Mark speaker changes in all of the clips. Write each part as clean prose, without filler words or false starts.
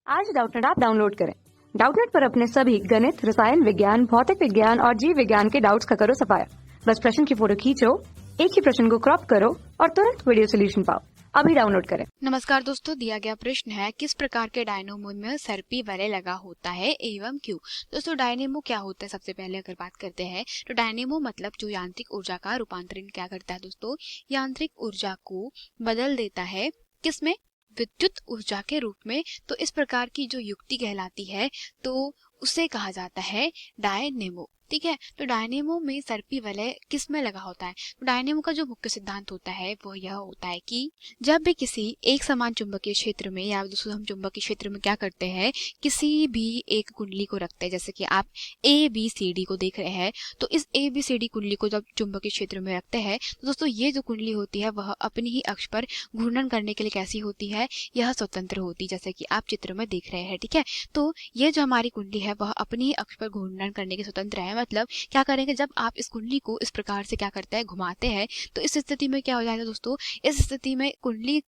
Speaker 1: आज Doubtnut app download करें। Doubtnut पर अपने सभी गणित, रसायन विज्ञान, भौतिक विज्ञान और जीव विज्ञान के डाउट्स का करो सफाया। बस प्रश्न की फोटो खींचो, एक ही प्रश्न को क्रॉप करो और तुरंत वीडियो सोल्यूशन पाओ। अभी डाउनलोड करें।
Speaker 2: नमस्कार दोस्तों, दिया गया प्रश्न है किस प्रकार के डायनेमो में सर्पी वलय लगा होता है एवं क्यों। दोस्तों, डायनेमो क्या होता है, सबसे पहले अगर बात करते हैं तो डायनेमो मतलब जो यांत्रिक ऊर्जा का रूपांतरण क्या करता है। दोस्तों, यांत्रिक ऊर्जा को बदल देता है किसमें, विद्युत ऊर्जा के रूप में। तो इस प्रकार की जो युक्ति कहलाती है तो उसे कहा जाता है डायनेमो। ठीक है, तो डायनेमो में सर्पी वलय किस में लगा होता है। तो डायनेमो का जो मुख्य सिद्धांत होता है वो यह होता है कि जब भी किसी एक समान चुंबकीय क्षेत्र में या दूसरे हम चुंबकीय क्षेत्र में क्या करते हैं, किसी भी एक कुंडली को रखते हैं, जैसे कि आप ए बी सी डी को देख रहे हैं, तो इस ए बी सी डी कुंडली को जब चुंबकीय क्षेत्र में रखते हैं तो दोस्तों ये जो कुंडली होती है वह अपनी ही अक्ष पर घूर्णन करने के लिए कैसी होती है, यह स्वतंत्र होती है, जैसे कि आप चित्र में देख रहे हैं। ठीक है, तो ये जो हमारी कुंडली है वह अपनी ही अक्ष पर घूर्णन करने के स्वतंत्र है। मतलब क्या करेंगे, जब आप इस कुंडली को इस प्रकार से क्या करते हैं, घुमाते हैं, तो इस स्थिति में क्या हो जाएगा दोस्तों, इस स्थिति में कुंडली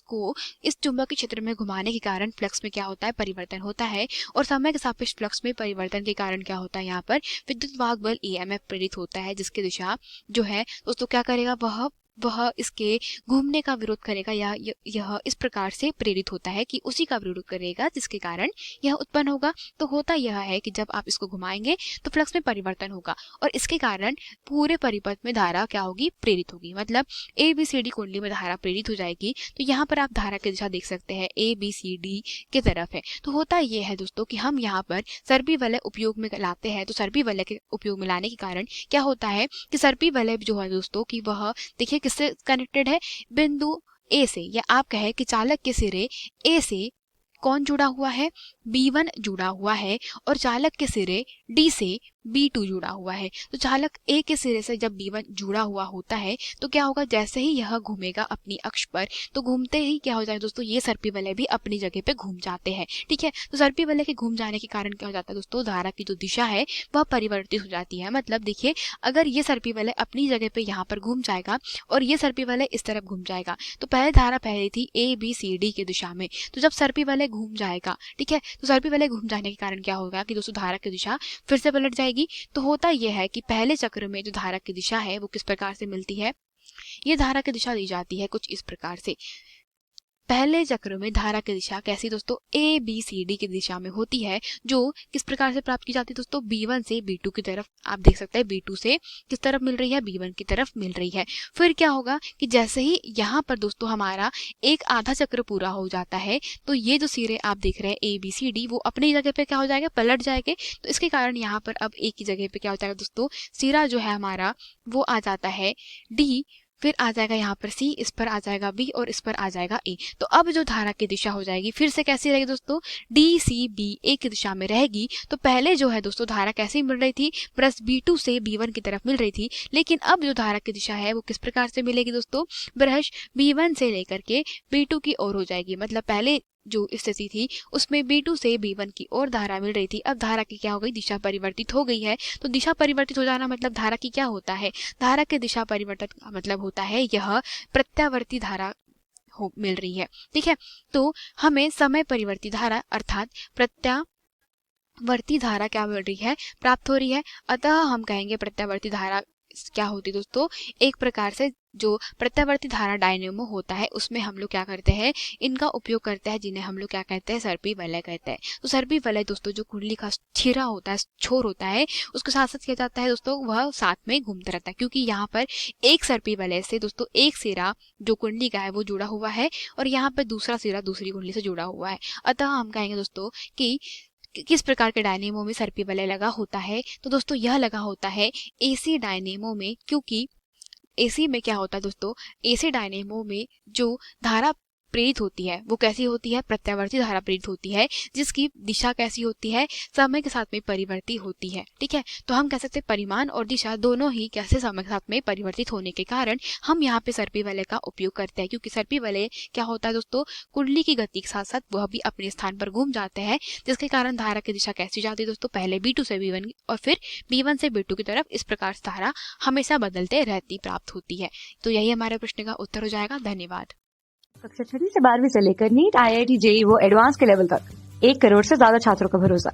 Speaker 2: को इस चुंबकीय क्षेत्र में घुमाने के कारण फ्लक्स में क्या होता है, परिवर्तन होता है। और समय के सापेक्ष फ्लक्स में परिवर्तन के कारण क्या होता है, यहाँ पर विद्युत वाहक बल ईएमएफ प्रेरित होता है, जिसकी दिशा जो है दोस्तों क्या करेगा, वह इसके घूमने का विरोध करेगा, या यह इस प्रकार से प्रेरित होता है कि उसी का विरोध करेगा, जिसके कारण यह उत्पन्न होगा। तो होता यह है कि जब आप इसको घुमाएंगे तो फ्लक्स में परिवर्तन होगा और इसके कारण पूरे परिपथ में धारा क्या होगी, प्रेरित होगी। मतलब ए बी सी डी कुंडली में धारा प्रेरित हो जाएगी। तो यहाँ पर आप धारा की दिशा देख सकते हैं, ए बी सी डी की तरफ है। तो होता यह है दोस्तों कि हम यहाँ पर सर्पी वलय उपयोग में लाते हैं। तो सर्पी वलय के उपयोग में लाने के कारण क्या होता है कि सर्पी वलय जो है दोस्तों कि वह देखिए किससे कनेक्टेड है, बिंदु ए से, या आप कहें कि चालक के सिरे ए से कौन जुड़ा हुआ है, B1 जुड़ा हुआ है, और चालक के सिरे D से B2 जुड़ा हुआ है। तो चालक A के सिरे से जब B1 जुड़ा हुआ होता है तो क्या होगा, जैसे ही यह घूमेगा अपनी अक्ष पर, तो घूमते ही क्या हो जाएगा दोस्तों, ये सर्पी वलय भी अपनी जगह पे घूम जाते हैं। ठीक है, तो सर्पी वलय के घूम जाने के कारण क्या हो जाता है दोस्तों, धारा की जो दिशा है वह परिवर्तित हो जाती है। मतलब देखिए, अगर ये सर्पी वलय अपनी जगह पे यहाँ पर घूम जाएगा और ये सर्पी वलय इस तरफ घूम जाएगा, तो पहले धारा पहले थी ए बी सी डी की दिशा में, तो जब सर्पी वलय घूम जाएगा, ठीक है, तो सर्पी वलय घूम जाने के कारण क्या होगा कि दोस्तों धारा की दिशा फिर से पलट जाएगी। तो होता यह है कि पहले चक्र में जो धारा की दिशा है वो किस प्रकार से मिलती है, ये धारा की दिशा दी जाती है कुछ इस प्रकार से। पहले चक्र में धारा की दिशा कैसी दोस्तों, ए बी सी डी की दिशा में होती है, जो किस प्रकार से प्राप्त की जाती है दोस्तों, B1 से B2 की तरफ। आप देख सकते हैं B2 से किस तरफ मिल रही है, B1 की तरफ मिल रही है। फिर क्या होगा कि जैसे ही यहाँ पर दोस्तों हमारा एक आधा चक्र पूरा हो जाता है, तो ये जो सिरे आप देख रहे हैं ए बी सी डी, वो अपनी जगह पे क्या हो जाएगा, पलट जाएंगे। तो इसके कारण यहाँ पर अब एक ही जगह पे क्या हो जाएगा दोस्तों, सिरा जो है हमारा वो आ जाता है D, फिर आ जाएगा यहाँ पर C, इस पर आ जाएगा B और इस पर आ जाएगा A। तो अब जो धारा की दिशा हो जाएगी फिर से कैसी रहेगी दोस्तों, D C B A की दिशा में रहेगी। तो पहले जो है दोस्तों धारा कैसी मिल रही थी, ब्रश B2 से B1 की तरफ मिल रही थी, लेकिन अब जो धारा की दिशा है वो किस प्रकार से मिलेगी दोस्तों, ब्रश B1 से लेकर के B2 की ओर हो जाएगी। मतलब पहले जो स्थिति थी उसमें B2 से B1 की ओर धारा मिल रही थी, अब धारा की क्या हो गई, दिशा परिवर्तित हो गई है। तो दिशा परिवर्तित हो जाना मतलब धारा की क्या होता है, धारा की दिशा परिवर्तन का मतलब होता है यह प्रत्यावर्ती धारा हो मिल रही है। ठीक है, तो हमें समय परिवर्ती धारा अर्थात प्रत्यावर्ती धारा क्या मिल रही है, प्राप्त हो रही है। अतः हम कहेंगे प्रत्यावर्ती धारा क्या होती दोस्तों, एक प्रकार से जो प्रत्यावर्ती धारा डायनेमो होता है उसमें हम लोग क्या करते हैं, इनका उपयोग करते हैं, जिन्हें हम लोग क्या कहते हैं, सर्पी वलय कहते हैं। तो सर्पी वलय दोस्तों जो कुंडली का छिरा होता है, छोर होता है, उसके साथ साथ किया जाता है दोस्तों, वह साथ में घूमता रहता है, क्योंकि यहाँ पर एक सर्पी वलय से दोस्तों एक सिरा जो कुंडली का है वो जुड़ा हुआ है और यहाँ पर दूसरा सिरा दूसरी कुंडली से जुड़ा हुआ है। अतः हम कहेंगे दोस्तों कि किस प्रकार के डायनेमो में सर्पी वलय लगा होता है। तो दोस्तों यह लगा होता है एसी डायनेमो में, क्योंकि एसी में क्या होता है दोस्तों, एसी डायनेमो में जो धारा प्रेरित होती है वो कैसी होती है, प्रत्यावर्ती धारा प्रेरित होती है, जिसकी दिशा कैसी होती है, समय के साथ में परिवर्तित होती है। ठीक है, तो हम कह सकते हैं परिमाण और दिशा दोनों ही कैसे समय के साथ में परिवर्तित होने के कारण हम यहाँ पे सर्पी वलय का उपयोग करते हैं, क्योंकि सर्पी वलय क्या होता है दोस्तों, कुंडली की गति के साथ साथ वह भी अपने स्थान पर घूम जाते हैं, जिसके कारण धारा की दिशा कैसी जाती है दोस्तों, पहले B2 से B1 और फिर B1 से B2 की तरफ, इस प्रकार से धारा हमेशा बदलते रहती प्राप्त होती है। तो यही हमारे प्रश्न का उत्तर हो जाएगा। धन्यवाद।
Speaker 1: कक्षा 6 से 12वीं से लेकर नीट, IIT, JEE वो एडवांस के लेवल तक 1 करोड़ से ज्यादा छात्रों का भरोसा।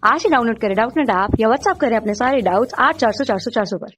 Speaker 1: आज ही डाउनलोड करें डाउटनेट ऐप या व्हाट्सएप करें अपने सारे डाउट्स 8400 400 400 पर।